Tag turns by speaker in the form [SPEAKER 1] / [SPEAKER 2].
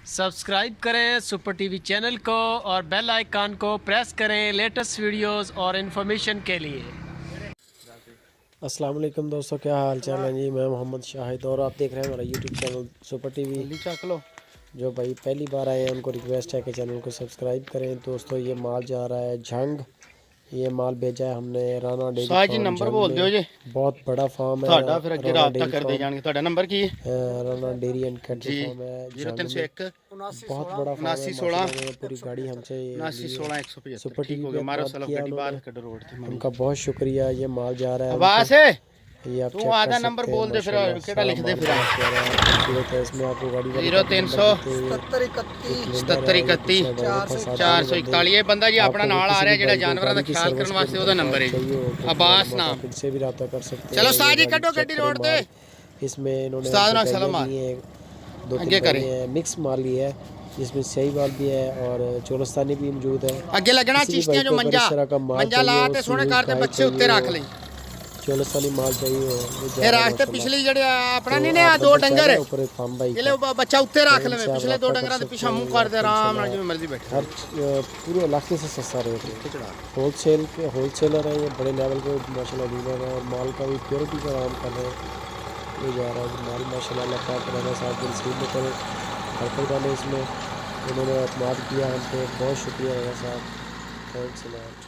[SPEAKER 1] Subscribe करें super TV channel को और बेल आइकन को प्रेस करें लेटेस्ट वीडियोस और इन्फॉर्मेशन के लिए। अस्सलाम वालेकुम दोस्तों, क्या हाल चाल है जी। मैं मोहम्मद शाहिद और आप देख रहे हैं हमारा यूट्यूब चैनल सुपर टीवी। जो भाई पहली बार आए हैं उनको रिक्वेस्ट है कि चैनल को सब्सक्राइब करें। दोस्तों ये माल जा रहा है झंग। ये माल भेजा है हमने राना डेयरी फार्म
[SPEAKER 2] नंबर बोल दियो जी।
[SPEAKER 1] बहुत बड़ा फार्म है।
[SPEAKER 2] ਤੁਹਾਡਾ ਫਿਰ ਅੱਗੇ ਰਾਬਤਾ ਕਰਦੇ ਜਾਣਗੇ। ਤੁਹਾਡਾ ਨੰबर ਕੀ ਹੈ?
[SPEAKER 1] Rana dairy and cattle farm है
[SPEAKER 2] 0301
[SPEAKER 1] बहुत बड़ा फार्म है।
[SPEAKER 2] 7916
[SPEAKER 1] पूरी गाड़ी हमसे
[SPEAKER 2] 7916 175
[SPEAKER 1] सुपर
[SPEAKER 2] ठीक
[SPEAKER 1] टीवी
[SPEAKER 2] हो
[SPEAKER 1] पे
[SPEAKER 2] गया। मारो
[SPEAKER 1] बात
[SPEAKER 2] सलाह
[SPEAKER 1] किया
[SPEAKER 2] गड्डी बाहर
[SPEAKER 1] उन्होंने।
[SPEAKER 2] कड्डो रोड ते
[SPEAKER 1] उनका बहुत शुक्रिया। ये माल जा रहा है
[SPEAKER 2] आवाज है
[SPEAKER 1] ये आप
[SPEAKER 2] तू
[SPEAKER 1] चेक कर
[SPEAKER 2] आधा
[SPEAKER 1] सकते
[SPEAKER 2] नंबर
[SPEAKER 1] हैं।
[SPEAKER 2] बोल दे फिर
[SPEAKER 1] माशाल्लाह
[SPEAKER 2] केड़ा लिख दे फिर
[SPEAKER 1] खूबसूरत है। इसमें आपको गाड़ी
[SPEAKER 2] 0300 7731 441 ये बंदा जी अपना नाल आ रहा है जेड़ा जानवरां दा ख्याल करन वास्ते ओदा नंबर है जी अब्बास नाम।
[SPEAKER 1] इनसे भी राब्ता कर सकते हैं।
[SPEAKER 2] चलो उस्ताद जी कड्डो गड्डी रोड ते।
[SPEAKER 1] इसमें इन्होंने
[SPEAKER 2] उस्ताद ना सलाम
[SPEAKER 1] दो
[SPEAKER 2] आगे करे
[SPEAKER 1] मिक्स माल ही है जिसमें सही माल भी है और चोलस्तानी भी मौजूद है।
[SPEAKER 2] आगे लगना चिश्तियां जो मंजा ला ते सोने कार ते बच्चे उत्ते रख ले।
[SPEAKER 1] चोलस्तानी माल चाहिए
[SPEAKER 2] ये रास्ते पिछली जड़े अपना नहीं ने दो डंगर
[SPEAKER 1] ऊपर फार्म भाई
[SPEAKER 2] ये बच्चा उत्ते रख ले। पिछले दो डंगरा दे पीछे मुंह कर दे आराम नाल जिवें मर्जी बैठे।
[SPEAKER 1] हर पूरे इलाके से सस्ता रेट है। होलसेलर है ये, बड़े लेवल पे माशाल्लाह डीलर है और माल का भी प्योरिटी का काम कर रहे हैं। ये जा रहा है माल माशाल्लाह अल्लाह पाक रहना साथ दिन सील में करे हरकत वाले इसमें उन्होंने अतमाद किया हम पे। बहुत शुक्रिया है साहब। Thanks a lot.